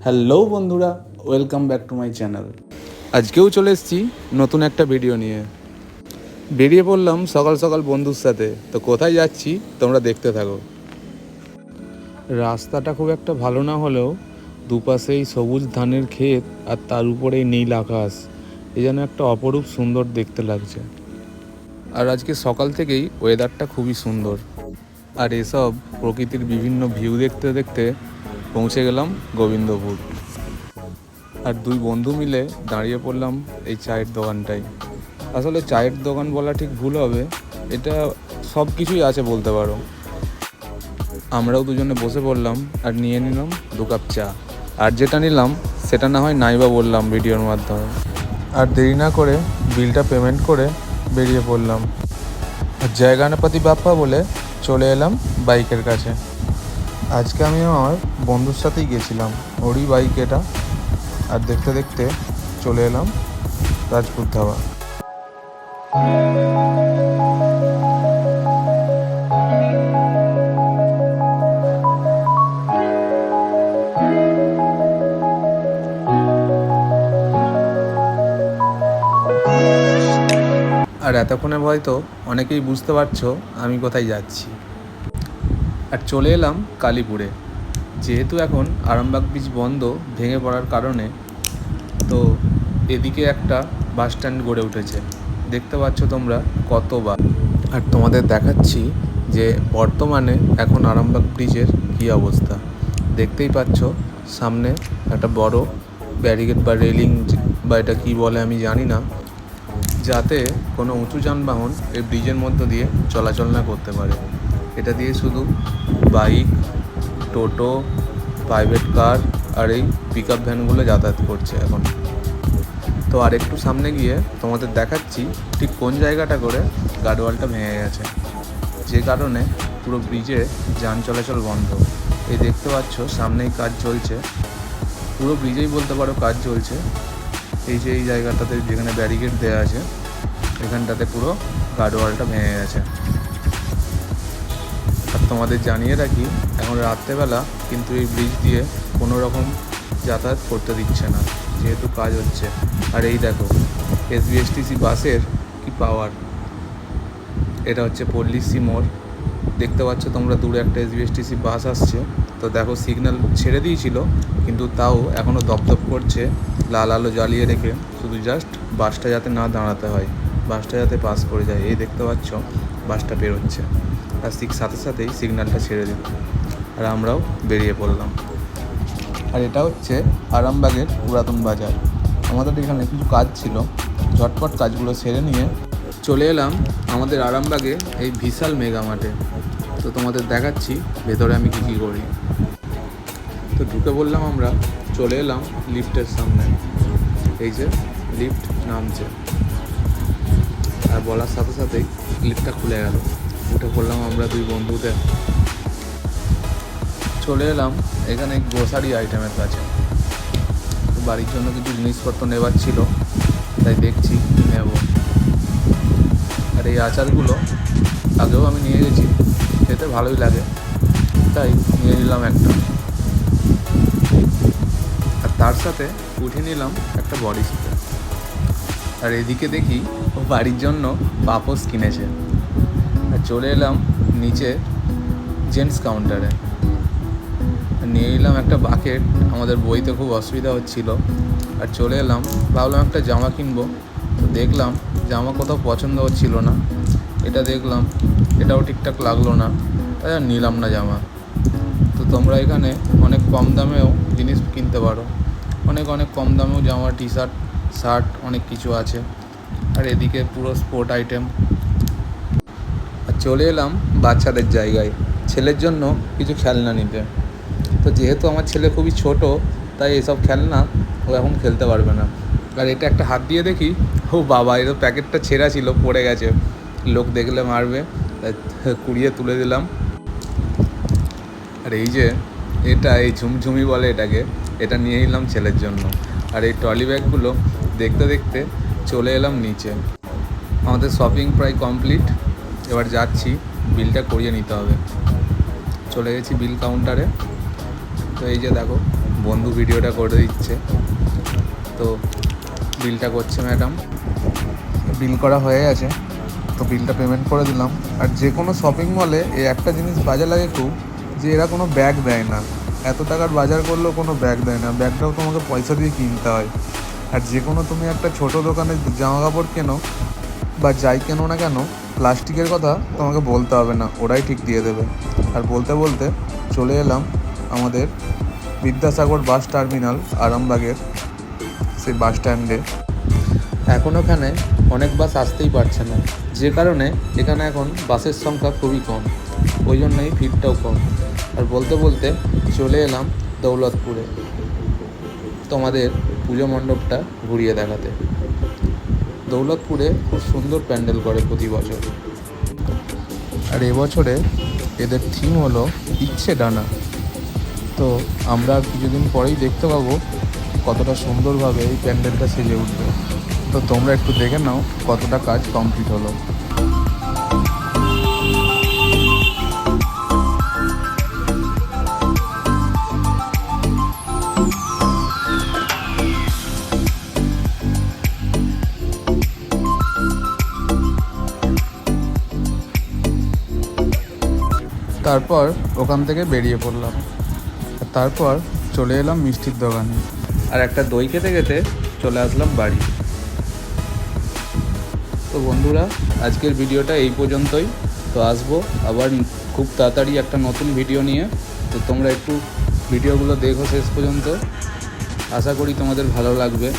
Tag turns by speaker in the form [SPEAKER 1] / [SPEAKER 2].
[SPEAKER 1] Hello বন্ধুরা, welcome back to my channel. আজকেও চলে এসেছি নতুন একটা ভিডিও নিয়ে। বেরিয়ে পড়লাম সকাল সকাল বন্ধুর সাথে। তো কোথায় যাচ্ছি তোমরা দেখতে থাকো। রাস্তাটা খুব একটা ভালো না হলেও দুপাশেই সবুজ ধানের ক্ষেত আর তার উপরেই নীল আকাশ, এই যেন একটা অপরূপ সুন্দর দেখতে লাগছে। আর আজকে সকাল থেকেই ওয়েদারটা খুবই সুন্দর। আর এসব প্রকৃতির বিভিন্ন ভিউ দেখতে দেখতে পৌঁছে গেলাম গোবিন্দপুর। আর দুই বন্ধু মিলে দাঁড়িয়ে পড়লাম এই চায়ের দোকানটায়। আসলে চায়ের দোকান বলা ঠিক ভুল হবে, এটা সব কিছুই আছে বলতে পারো। আমরাও দুজনে বসে পড়লাম আর নিয়ে নিলাম 2 কাপ চা। আর যেটা নিলাম সেটা না হয় নাইবা বললাম ভিডিওর মাধ্যমে। আর দেরি না করে বিলটা পেমেন্ট করে বেরিয়ে পড়লাম। আর জয় গণপতি বাপ্পা বলে চলে এলাম বাইকের কাছে। আজকে আমি আমার বন্ধুর সাথেই গেছিলাম, ওরই বাইক এটা। আর দেখতে দেখতে চলে এলাম রাজপুত ধাবা। আর এতক্ষণে হয়তো অনেকেই বুঝতে পারছো আমি কোথায় যাচ্ছি। আর চলে এলাম কালীপুরে। যেহেতু এখন আরামবাগ ব্রিজ বন্ধ ভেঙে পড়ার কারণে, তো এদিকে একটা বাস স্ট্যান্ড গড়ে উঠেছে। দেখতে পাচ্ছ তোমরা কতবার। আর তোমাদের দেখাচ্ছি যে বর্তমানে এখন আরামবাগ ব্রিজের কী অবস্থা। দেখতেই পাচ্ছ সামনে একটা বড় ব্যারিকেড বা রেলিং বা এটা কী বলে আমি জানি না, যাতে কোনো উঁচু যানবাহন এই ব্রিজের মধ্য দিয়ে চলাচল না করতে পারে। এটা দিয়ে শুধু বাইক, টোটো, প্রাইভেট কার আর এই পিক আপ ভ্যানগুলো যাতায়াত করছে এখন। তো আর একটু সামনে গিয়ে তোমাদের দেখাচ্ছি ঠিক কোন জায়গাটা করে গার্ডওয়ালটা ভেঙে গেছে, যে কারণে পুরো ব্রিজে যান চলাচল বন্ধ। এই দেখতে পাচ্ছ সামনেই কাজ চলছে, পুরো ব্রিজেই বলতে পারো কাজ চলছে। এই যে এই জায়গাটাতে যেখানে ব্যারিকেড দেওয়া আছে এখানটাতে পুরো গার্ডওয়ালটা ভেঙে গেছে। আর তোমাদের জানিয়ে রাখি, এখন রাত্রেবেলা কিন্তু এই ব্রিজ দিয়ে কোনো রকম যাতায়াত করতে দিচ্ছে না, যেহেতু কাজ হচ্ছে। আর এই দেখো এসবিএসটিসি বাসের কি পাওয়ার। এটা হচ্ছে পল্লিশ্রী মোড়। দেখতে পাচ্ছ তোমরা দূরে একটা এসবিএসটিসি বাস আসছে। তো দেখো সিগন্যাল ছেড়ে দিয়েছিল, কিন্তু তাও এখনও দপদপ করছে লাল আলো জ্বালিয়ে রেখে, শুধু জাস্ট বাসটা যাতে না দাঁড়াতে হয়, বাসটা যাতে পাস করে যায়। এই দেখতে পাচ্ছ বাসটা বেরোচ্ছে, আর ঠিক সাথে সাথেই সিগন্যালটা ছেড়ে দিল। আর আমরাও বেরিয়ে পড়লাম। আর এটা হচ্ছে আরামবাগের পুরাতন বাজার। আমাদের এখানে কিছু কাজ ছিল, ঝটপট কাজগুলো সেরে নিয়ে চলে এলাম আমাদের আরামবাগে এই বিশাল মেগা মার্টে। তো তোমাদের দেখাচ্ছি ভেতরে আমি কী করি। তো ঢুকে বললাম, আমরা চলে এলাম লিফটের সামনে। এই যে লিফট নামছে, আর বলার সাথে সাথেই লিফটটা খুলে গেল। উঠে পড়লাম আমরা দুই বন্ধুতে। চলে এলাম এখানে গ্রোসারি আইটেমের কাছে। তো বাড়ির জন্য কিছু জিনিসপত্র নেবার ছিল, তাই দেখছি কী নেব। আর এই আচারগুলো আগেও আমি নিয়ে গেছি, খেতে ভালোই লাগে, তাই নিয়ে নিলাম একটা। আর তার সাথে উঠে নিলাম একটা বডি স্প্রে। আর এদিকে দেখি ও বাড়ির জন্য পাপোশ কিনেছে। আর চলে এলাম নিচে জেন্টস কাউন্টারে, নিয়ে নিলাম একটা বাকেট। আমাদের বইতে খুব অসুবিধা হচ্ছিল। আর চলে এলাম, ভাবলাম একটা জামা কিনবো। তো দেখলাম জামা কোথাও পছন্দ হচ্ছিল না। এটা দেখলাম এটাও ঠিকঠাক লাগলো না, তাই আর নিলাম না জামা। তো তোমরা এখানে অনেক কম দামেও জিনিস কিনতে পারো, অনেক কম দামেও জামা, টি শার্ট, শার্ট অনেক কিছু আছে। আর এদিকে পুরো স্পোর্ট আইটেম। আর চলে এলাম বাচ্চাদের জায়গায়, ছেলের জন্য কিছু খেলনা নিতে। তো যেহেতু আমার ছেলে খুবই ছোট, তাই এসব খেলনা ও এখন খেলতে পারবে না। আর এটা একটা হাত দিয়ে দেখি, ও বাবা, এর প্যাকেটটা ছেঁড়া ছিল, পড়ে গেছে, লোক দেখলে মারবে, তাই কুড়িয়ে তুলে দিলাম। আর এই যে এটা, এই ঝুমঝুমি বলে এটাকে, এটা নিয়ে এলাম ছেলের জন্য। আর এই ট্রলি ব্যাগগুলো দেখতে দেখতে চলে এলাম নিচে। আমাদের শপিং প্রায় কমপ্লিট, এবার যাচ্ছি বিলটা করিয়ে নিতে হবে। চলে গেছি বিল কাউন্টারে। তো এই যে দেখো বন্ধু ভিডিওটা করে দিচ্ছে। তো বিলটা করছে ম্যাডাম, বিল করা হয়ে গেছে। তো বিলটা পেমেন্ট করে দিলাম। আর যে কোনো শপিং মলে এই একটা জিনিস বাজে লাগে খুব, যে এরা কোনো ব্যাগ দেয় না। এত টাকার বাজার করলেও কোনো ব্যাগ দেয় না, ব্যাগটাও তোমাকে পয়সা দিয়ে কিনতে হয়। আর যে কোনো তুমি একটা ছোট দোকানে জামা কাপড় কেনো বা যাই কেনো না কেন, প্লাস্টিকের কথা তোমাকে বলতে হবে না, ওরাই ঠিক দিয়ে দেবে। আর বলতে বলতে চলে এলাম আমাদের বিদ্যাসাগর বাস টার্মিনাল আরামবাগের সেই বাস স্ট্যান্ডে। এখন ওখানে অনেক বাস আসতেই পারছে না, যে কারণে এখানে এখন বাসের সংখ্যা খুবই কম, ওই জন্যই ভিড়টাও কম। আর বলতে বলতে চলে এলাম দৌলতপুরে তোমাদের পুজো মণ্ডপটা ঘুরিয়ে দেখাতে। দৌলতপুরে খুব সুন্দর প্যান্ডেল করে প্রতি বছর। আর এবছরে এদের থিম হলো ইচ্ছে ডানা। তো আমরা আর কিছুদিন পরেই দেখতে পাবো কতটা সুন্দরভাবে এই প্যান্ডেলটা সেজে উঠবে। তো তোমরা একটু দেখে নাও কতটা কাজ কমপ্লিট হলো। তারপর ওখান থেকে বেরিয়ে পড়লাম। তারপর চলে এলাম মিষ্টির দোকানে, আর একটা দই খেতে খেতে চলে আসলাম বাড়ি। তো বন্ধুরা, আজকের ভিডিওটা এই পর্যন্তই। তো আসবো আবার খুব তাড়াতাড়ি একটা নতুন ভিডিও নিয়ে। তো তোমরা একটু ভিডিওগুলো দেখো শেষ পর্যন্ত, আশা করি তোমাদের ভালো লাগবে।